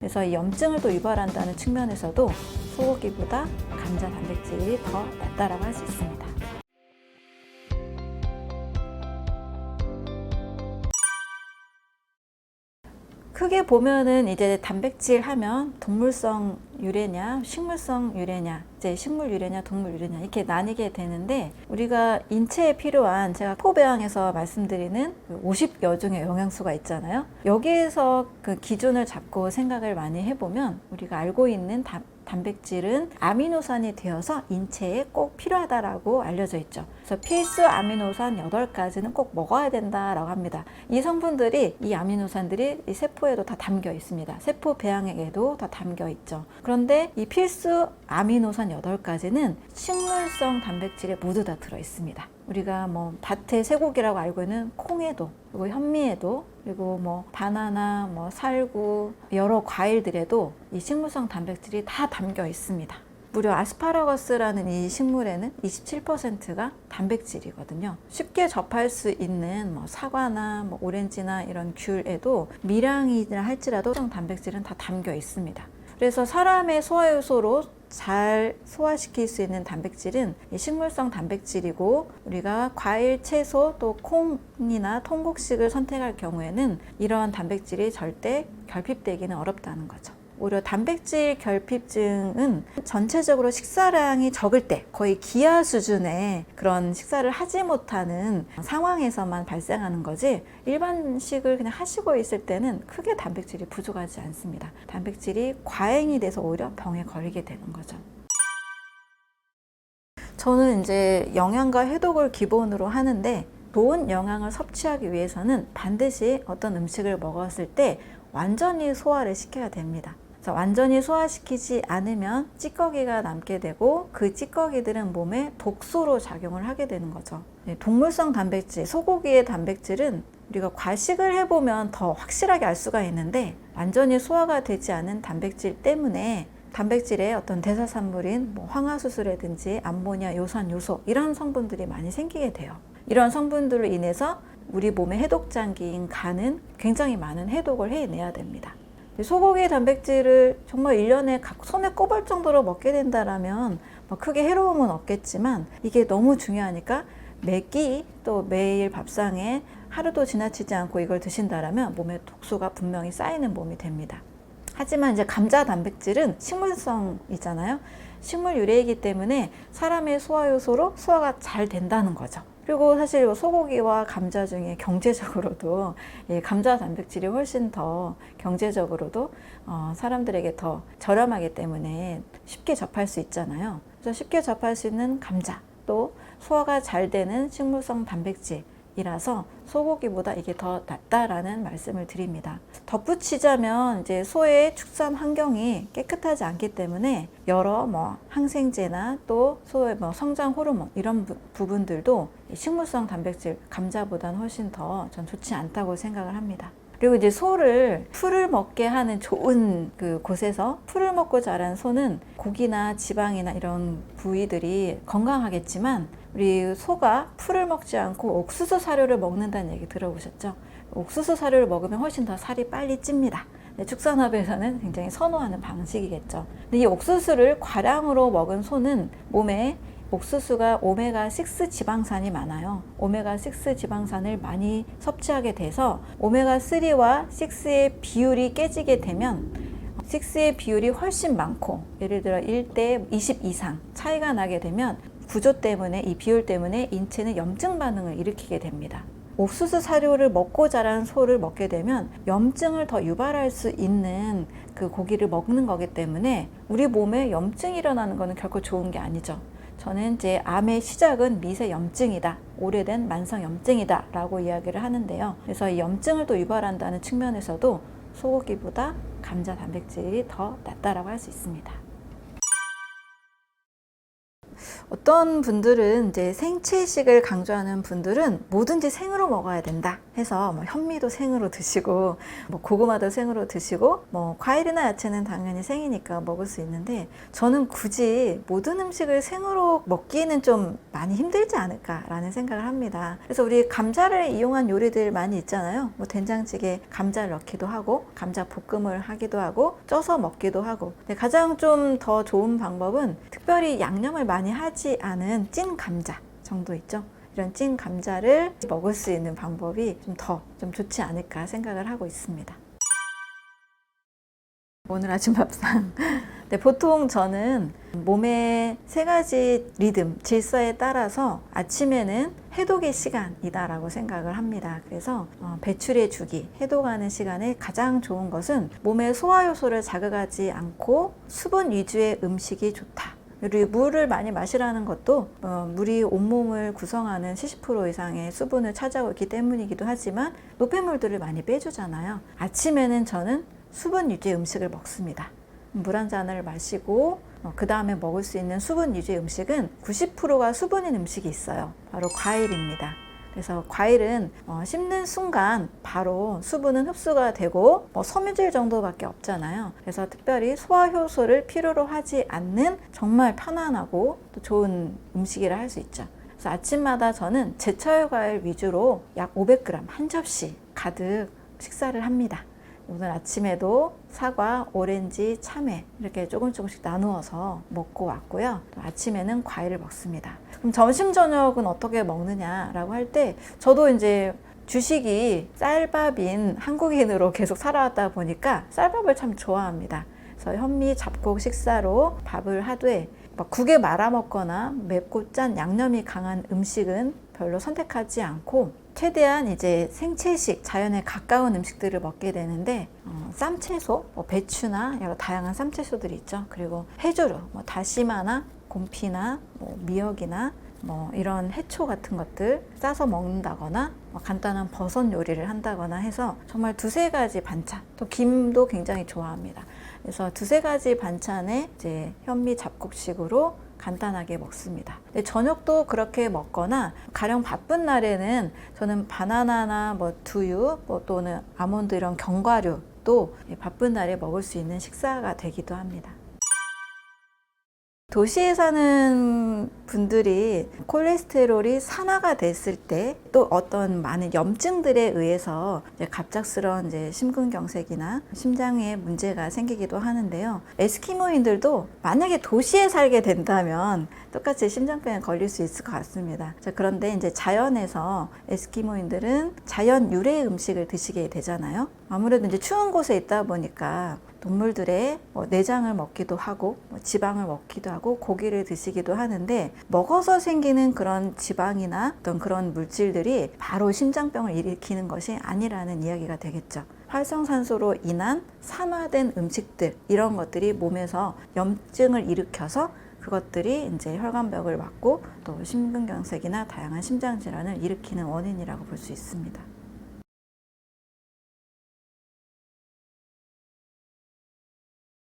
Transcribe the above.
그래서 이 염증을 또 유발한다는 측면에서도 소고기보다 감자 단백질이 더 낫다라고 할 수 있습니다. 크게 보면은 이제 단백질 하면 동물성 유래냐, 식물성 유래냐, 이제 식물 유래냐, 동물 유래냐 이렇게 나뉘게 되는데, 우리가 인체에 필요한, 제가 포배양에서 말씀드리는 50여 종의 영양소가 있잖아요. 여기에서 그 기준을 잡고 생각을 많이 해보면 우리가 알고 있는 단백질은 아미노산이 되어서 인체에 꼭 필요하다라고 알려져 있죠. 그래서 필수 아미노산 8가지는 꼭 먹어야 된다라고 합니다. 이 성분들이, 이 아미노산들이 이 세포에도 다 담겨 있습니다. 세포 배양액에도 다 담겨 있죠. 그런데 이 필수 아미노산 8가지는 식물성 단백질에 모두 다 들어 있습니다. 우리가 뭐 밭의 쇠고기라고 알고 있는 콩에도, 그리고 현미에도, 그리고 뭐 바나나, 뭐 살구, 여러 과일들에도 이 식물성 단백질이 다 담겨 있습니다. 무려 아스파라거스라는 이 식물에는 27%가 단백질이거든요. 쉽게 접할 수 있는 뭐 사과나 뭐 오렌지나 이런 귤에도 미량이라 할지라도 단백질은 다 담겨 있습니다. 그래서 사람의 소화효소로 잘 소화시킬 수 있는 단백질은 식물성 단백질이고, 우리가 과일, 채소, 또 콩이나 통곡식을 선택할 경우에는 이러한 단백질이 절대 결핍되기는 어렵다는 거죠. 오히려 단백질 결핍증은 전체적으로 식사량이 적을 때, 거의 기아 수준의 그런 식사를 하지 못하는 상황에서만 발생하는 거지, 일반식을 그냥 하시고 있을 때는 크게 단백질이 부족하지 않습니다. 단백질이 과잉이 돼서 오히려 병에 걸리게 되는 거죠. 저는 이제 영양과 해독을 기본으로 하는데, 좋은 영양을 섭취하기 위해서는 반드시 어떤 음식을 먹었을 때 완전히 소화를 시켜야 됩니다. 완전히 소화시키지 않으면 찌꺼기가 남게 되고, 그 찌꺼기들은 몸에 독소로 작용을 하게 되는 거죠. 동물성 단백질, 소고기의 단백질은 우리가 과식을 해보면 더 확실하게 알 수가 있는데, 완전히 소화가 되지 않은 단백질 때문에 단백질의 어떤 대사산물인 뭐 황화수소라든지 암모니아, 요산, 요소 이런 성분들이 많이 생기게 돼요. 이런 성분들로 인해서 우리 몸의 해독장기인 간은 굉장히 많은 해독을 해내야 됩니다. 소고기 단백질을 정말 1년에 손에 꼽을 정도로 먹게 된다라면 뭐 크게 해로움은 없겠지만, 이게 너무 중요하니까 매끼, 또 매일 밥상에 하루도 지나치지 않고 이걸 드신다라면 몸에 독소가 분명히 쌓이는 몸이 됩니다. 하지만 이제 감자 단백질은 식물성이잖아요. 식물 유래이기 때문에 사람의 소화효소로 소화가 잘 된다는 거죠. 그리고 사실 소고기와 감자 중에 경제적으로도 감자 단백질이 훨씬 더 경제적으로도 사람들에게 더 저렴하기 때문에 쉽게 접할 수 있잖아요. 그래서 쉽게 접할 수 있는 감자, 또 소화가 잘 되는 식물성 단백질이라서 소고기보다 이게 더 낫다라는 말씀을 드립니다. 덧붙이자면 이제 소의 축산 환경이 깨끗하지 않기 때문에 여러 뭐 항생제나 또 소의 뭐 성장 호르몬 이런 부분들도 식물성 단백질 감자보다는 훨씬 더 전 좋지 않다고 생각을 합니다. 그리고 이제 소를 풀을 먹게 하는 좋은 그 곳에서, 풀을 먹고 자란 소는 고기나 지방이나 이런 부위들이 건강하겠지만, 우리 소가 풀을 먹지 않고 옥수수 사료를 먹는다는 얘기 들어보셨죠? 옥수수 사료를 먹으면 훨씬 더 살이 빨리 찝니다. 축산업에서는 굉장히 선호하는 방식이겠죠. 근데 이 옥수수를 과량으로 먹은 소는 몸에 옥수수가 오메가6 지방산이 많아요. 오메가6 지방산을 많이 섭취하게 돼서 오메가3와 6의 비율이 깨지게 되면 6의 비율이 훨씬 많고, 예를 들어 1대 20 이상 차이가 나게 되면 구조 때문에, 이 비율 때문에 인체는 염증 반응을 일으키게 됩니다. 옥수수 사료를 먹고 자란 소를 먹게 되면 염증을 더 유발할 수 있는 그 고기를 먹는 거기 때문에 우리 몸에 염증이 일어나는 것은 결코 좋은 게 아니죠. 저는 이제 암의 시작은 미세 염증이다, 오래된 만성 염증이다 라고 이야기를 하는데요. 그래서 이 염증을 또 유발한다는 측면에서도 소고기보다 감자 단백질이 더 낫다라고 할 수 있습니다. 어떤 분들은 이제 생채식을 강조하는 분들은 뭐든지 생으로 먹어야 된다 해서 뭐 현미도 생으로 드시고 뭐 고구마도 생으로 드시고 뭐 과일이나 야채는 당연히 생이니까 먹을 수 있는데, 저는 굳이 모든 음식을 생으로 먹기에는 좀 많이 힘들지 않을까라는 생각을 합니다. 그래서 우리 감자를 이용한 요리들 많이 있잖아요. 뭐 된장찌개 감자를 넣기도 하고 감자 볶음을 하기도 하고 쪄서 먹기도 하고. 근데 가장 좀 더 좋은 방법은 특별히 양념을 많이 하지 않은 찐 감자 정도 있죠. 이런 찐 감자를 먹을 수 있는 방법이 좀 좋지 않을까 생각을 하고 있습니다. 오늘 아침 밥상. 네, 보통 저는 몸의 3가지 리듬, 질서에 따라서 아침에는 해독의 시간이다라고 생각을 합니다. 그래서 배출의 주기, 해독하는 시간에 가장 좋은 것은 몸의 소화 효소를 자극하지 않고 수분 위주의 음식이 좋다. 그리고 물을 많이 마시라는 것도 물이 온몸을 구성하는 70% 이상의 수분을 차지하고 있기 때문이기도 하지만 노폐물들을 많이 빼주잖아요. 아침에는 저는 수분 위주의 음식을 먹습니다. 물 한 잔을 마시고 그 다음에 먹을 수 있는 수분 위주의 음식은 90%가 수분인 음식이 있어요. 바로 과일입니다. 그래서 과일은 씹는 순간 바로 수분은 흡수가 되고 섬유질 정도밖에 없잖아요. 그래서 특별히 소화 효소를 필요로 하지 않는 정말 편안하고 또 좋은 음식이라 할 수 있죠. 그래서 아침마다 저는 제철 과일 위주로 약 500g 한 접시 가득 식사를 합니다. 오늘 아침에도 사과, 오렌지, 참외 이렇게 조금씩 나누어서 먹고 왔고요. 또 아침에는 과일을 먹습니다. 그럼 점심 저녁은 어떻게 먹느냐라고 할 때, 저도 이제 주식이 쌀밥인 한국인으로 계속 살아왔다 보니까 쌀밥을 참 좋아합니다. 그래서 현미 잡곡 식사로 밥을 하되 국에 말아 먹거나 맵고 짠 양념이 강한 음식은 별로 선택하지 않고 최대한 이제 생채식, 자연에 가까운 음식들을 먹게 되는데, 쌈채소, 배추나 여러 다양한 쌈채소들이 있죠. 그리고 해조류, 다시마나 곰피나 미역이나 이런 해초 같은 것들 싸서 먹는다거나 간단한 버섯 요리를 한다거나 해서 정말 2-3가지 반찬, 또 김도 굉장히 좋아합니다. 그래서 2-3가지 반찬에 이제 현미 잡곡식으로 간단하게 먹습니다. 근데 저녁도 그렇게 먹거나 가령 바쁜 날에는 저는 바나나나 두유 또는 아몬드 이런 견과류도 바쁜 날에 먹을 수 있는 식사가 되기도 합니다. 도시에 사는 분들이 콜레스테롤이 산화가 됐을 때 또 어떤 많은 염증들에 의해서 이제 갑작스러운 이제 심근경색이나 심장에 문제가 생기기도 하는데요. 에스키모인들도 만약에 도시에 살게 된다면 똑같이 심장병에 걸릴 수 있을 것 같습니다. 자, 그런데 이제 자연에서 에스키모인들은 자연 유래 음식을 드시게 되잖아요. 아무래도 이제 추운 곳에 있다 보니까 동물들의 내장을 먹기도 하고 지방을 먹기도 하고 고기를 드시기도 하는데, 먹어서 생기는 그런 지방이나 어떤 그런 물질들이 바로 심장병을 일으키는 것이 아니라는 이야기가 되겠죠. 활성산소로 인한 산화된 음식들, 이런 것들이 몸에서 염증을 일으켜서 그것들이 이제 혈관벽을 막고 또 심근경색이나 다양한 심장질환을 일으키는 원인이라고 볼 수 있습니다.